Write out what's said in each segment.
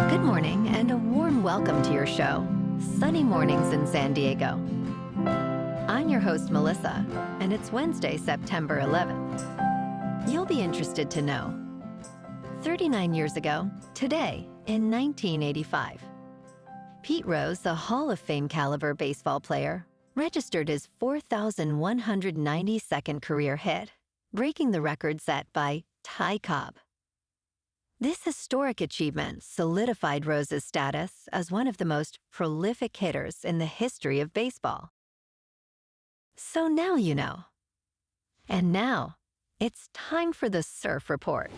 Good morning and a warm welcome to your show, Sunny Mornings in San Diego. I'm your host, Melissa, and it's Wednesday, September 11th. You'll be interested to know. 39 years ago, today, in 1985, Pete Rose, a Hall of Fame caliber baseball player, registered his 4,192nd career hit, breaking the record set by Ty Cobb. This historic achievement solidified Rose's status as one of the most prolific hitters in the history of baseball. So now you know. And now, it's time for the Surf Report.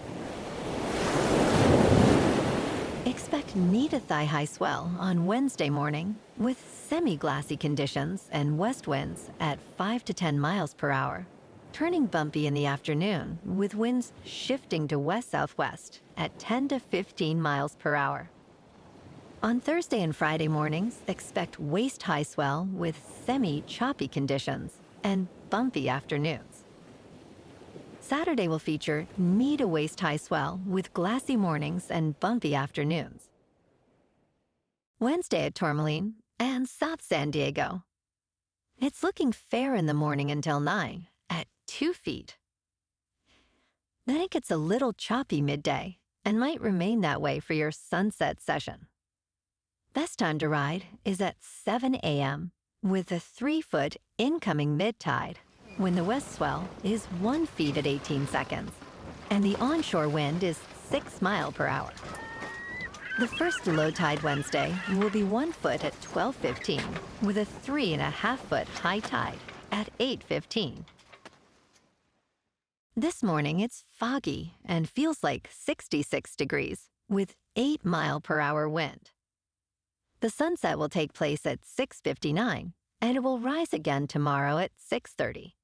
Expect knee-to-thigh high swell on Wednesday morning with semi-glassy conditions and west winds at 5 to 10 miles per hour, turning bumpy in the afternoon with winds shifting to west-southwest at 10 to 15 miles per hour. On Thursday and Friday mornings, expect waist-high swell with semi-choppy conditions and bumpy afternoons. Saturday will feature knee to waist-high swell with glassy mornings and bumpy afternoons. Wednesday at Tourmaline and South San Diego. It's looking fair in the morning until 9 at 2 feet. Then it gets a little choppy midday and might remain that way for your sunset session. Best time to ride is at 7 a.m. with a 3-foot incoming mid-tide when the west swell is 1 foot at 18 seconds and the onshore wind is 6 miles per hour. The first low tide Wednesday will be 1 foot at 12:15 with a 3.5-foot high tide at 8:15. This morning it's foggy and feels like 66 degrees with 8 mile per hour wind. The sunset will take place at 6:59 and it will rise again tomorrow at 6:30.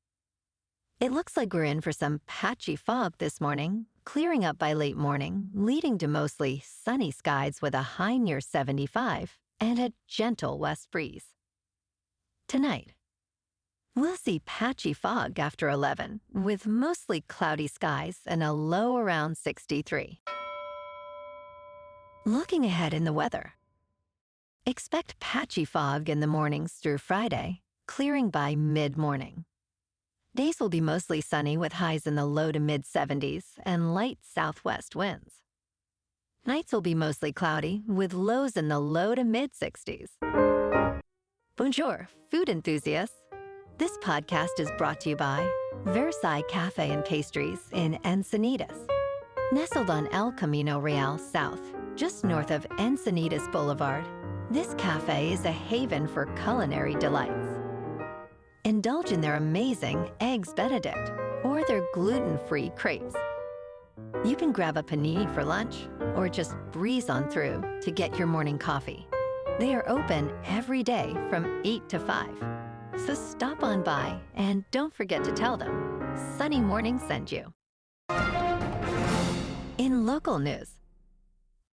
It looks like we're in for some patchy fog this morning, clearing up by late morning, leading to mostly sunny skies with a high near 75 and a gentle west breeze. Tonight, we'll see patchy fog after 11 with mostly cloudy skies and a low around 63. Looking ahead in the weather. Expect patchy fog in the mornings through Friday, clearing by mid-morning. Days will be mostly sunny with highs in the low to mid-70s and light southwest winds. Nights will be mostly cloudy with lows in the low to mid-60s. Bonjour, food enthusiasts. This podcast is brought to you by Versailles Cafe and Pastries in Encinitas. Nestled on El Camino Real South, just north of Encinitas Boulevard, this cafe is a haven for culinary delights. Indulge in their amazing Eggs Benedict or their gluten-free crepes. You can grab a panini for lunch or just breeze on through to get your morning coffee. They are open every day from 8 to 5. So stop on by and don't forget to tell them Sunny Morning sent you. In local news,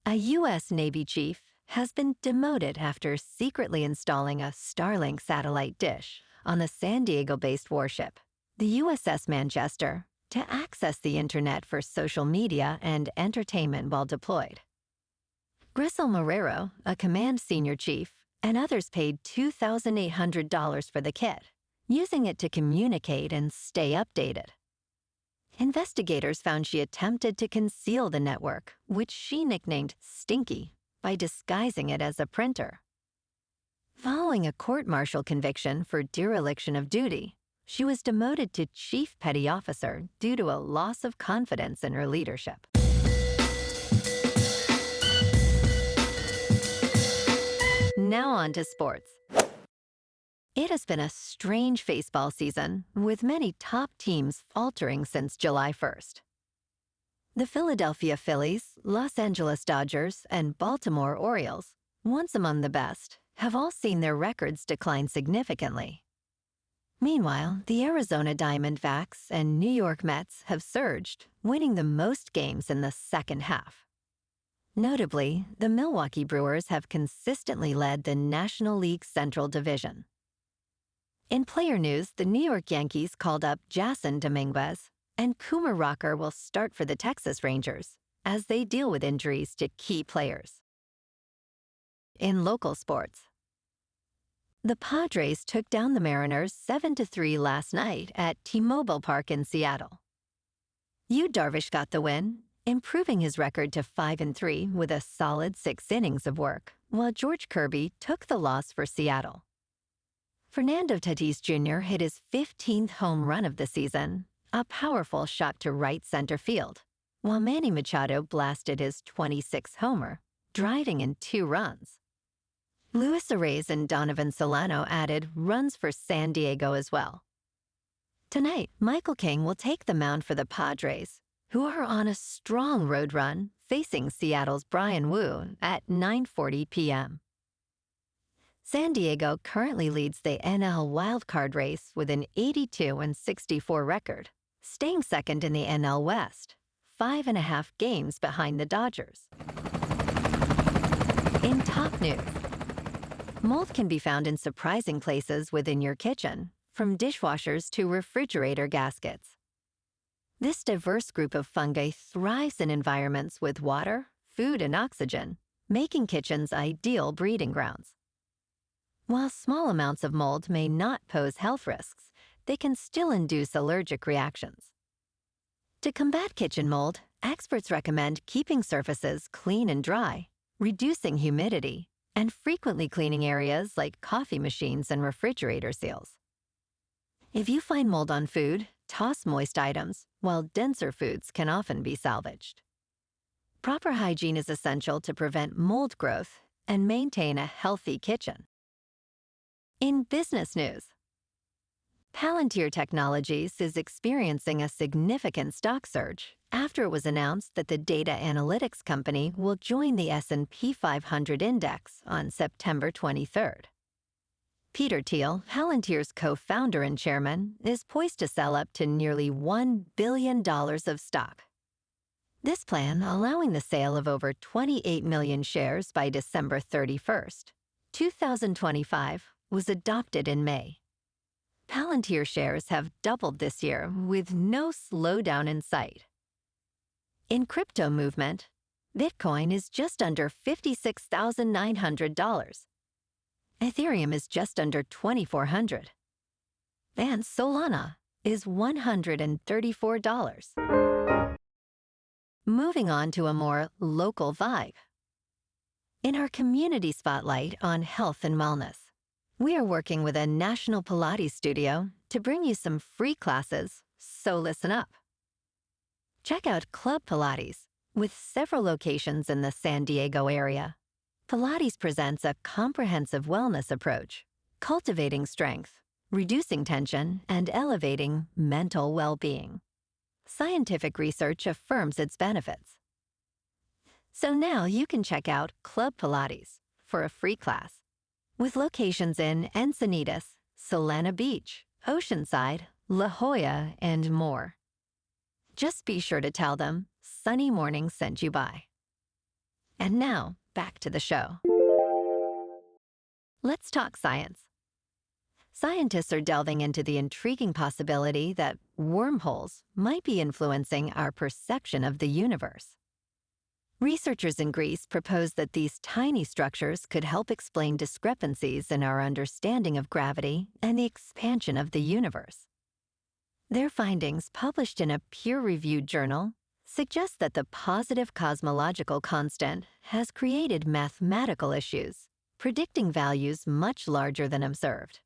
a U.S. Navy chief has been demoted after secretly installing a Starlink satellite dish on the San Diego-based warship, the USS Manchester, to access the internet for social media and entertainment while deployed. Grisel Marrero, a command senior chief, and others paid $2,800 for the kit, using it to communicate and stay updated. Investigators found she attempted to conceal the network, which she nicknamed Stinky, by disguising it as a printer. Following a court-martial conviction for dereliction of duty, she was demoted to Chief Petty Officer due to a loss of confidence in her leadership. Now on to sports. It has been a strange baseball season, with many top teams faltering since July 1st. The Philadelphia Phillies, Los Angeles Dodgers, and Baltimore Orioles, once among the best, have all seen their records decline significantly. Meanwhile, the Arizona Diamondbacks and New York Mets have surged, winning the most games in the second half. Notably, the Milwaukee Brewers have consistently led the National League Central Division. In player news, the New York Yankees called up Jason Dominguez, and Coomer Rocker will start for the Texas Rangers as they deal with injuries to key players. In local sports, the Padres took down the Mariners 7-3 last night at T-Mobile Park in Seattle. Yu Darvish got the win, improving his record to 5-3 with a solid 6 innings of work, while George Kirby took the loss for Seattle. Fernando Tatis Jr. hit his 15th home run of the season, a powerful shot to right center field, while Manny Machado blasted his 26th homer, driving in 2 runs. Luis Arraez and Donovan Solano added runs for San Diego as well. Tonight, Michael King will take the mound for the Padres, who are on a strong road run facing Seattle's Bryan Wu at 9:40 p.m. San Diego currently leads the NL wildcard race with an 82-64 record, staying second in the NL West, 5.5 games behind the Dodgers. In top news, mold can be found in surprising places within your kitchen, from dishwashers to refrigerator gaskets. This diverse group of fungi thrives in environments with water, food, and oxygen, making kitchens ideal breeding grounds. While small amounts of mold may not pose health risks, they can still induce allergic reactions. To combat kitchen mold, experts recommend keeping surfaces clean and dry, reducing humidity, and frequently cleaning areas like coffee machines and refrigerator seals. If you find mold on food, toss moist items, while denser foods can often be salvaged. Proper hygiene is essential to prevent mold growth and maintain a healthy kitchen. In business news, Palantir Technologies is experiencing a significant stock surge after it was announced that the data analytics company will join the S&P 500 index on September 23rd. Peter Thiel, Palantir's co-founder and chairman, is poised to sell up to nearly $1 billion of stock. This plan, allowing the sale of over 28 million shares by December 31st, 2025, was adopted in May. Palantir shares have doubled this year with no slowdown in sight. In crypto movement, Bitcoin is just under $56,900. Ethereum is just under $2,400. And Solana is $134. Moving on to a more local vibe. In our community spotlight on health and wellness, we are working with a national Pilates studio to bring you some free classes, so listen up. Check out Club Pilates, with several locations in the San Diego area. Pilates presents a comprehensive wellness approach, cultivating strength, reducing tension, and elevating mental well-being. Scientific research affirms its benefits. So now you can check out Club Pilates for a free class, with locations in Encinitas, Solana Beach, Oceanside, La Jolla, and more. Just be sure to tell them Sunny Morning sent you by. And now, back to the show. Let's talk science. Scientists are delving into the intriguing possibility that wormholes might be influencing our perception of the universe. Researchers in Greece propose that these tiny structures could help explain discrepancies in our understanding of gravity and the expansion of the universe. Their findings, published in a peer-reviewed journal, suggest that the positive cosmological constant has created mathematical issues, predicting values much larger than observed.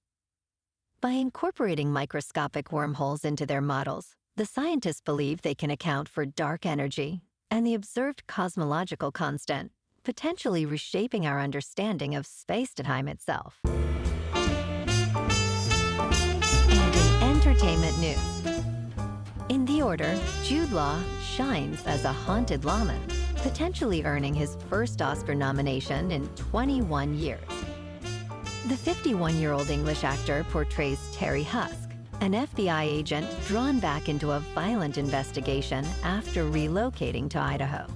By incorporating microscopic wormholes into their models, the scientists believe they can account for dark energy and the observed cosmological constant, potentially reshaping our understanding of space-time itself. And in entertainment news, in The Order, Jude Law shines as a haunted lawman, potentially earning his first Oscar nomination in 21 years. The 51-year-old English actor portrays Terry Husk, an FBI agent drawn back into a violent investigation after relocating to Idaho.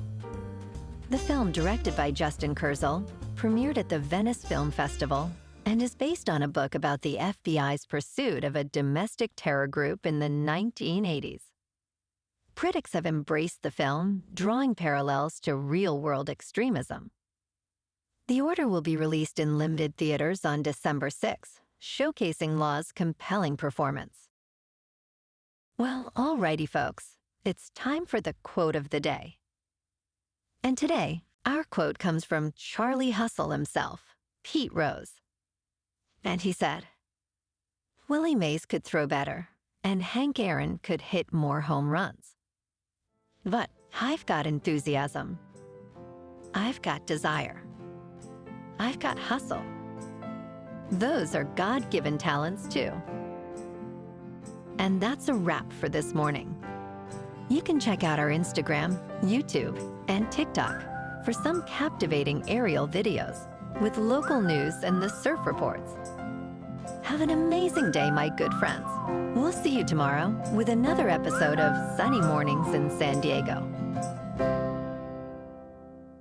The film, directed by Justin Kurzel, premiered at the Venice Film Festival and is based on a book about the FBI's pursuit of a domestic terror group in the 1980s. Critics have embraced the film, drawing parallels to real-world extremism. The order will be released in limited theaters on December 6th, showcasing Law's compelling performance. Well, alrighty, folks. It's time for the quote of the day. And today, our quote comes from Charlie Hustle himself, Pete Rose. And he said, "Willie Mays could throw better, and Hank Aaron could hit more home runs. But I've got enthusiasm. I've got desire. I've got hustle. Those are God-given talents, too." And that's a wrap for this morning. You can check out our Instagram, YouTube, and TikTok for some captivating aerial videos with local news and the surf reports. Have an amazing day, my good friends. We'll see you tomorrow with another episode of Sunny Mornings in San Diego.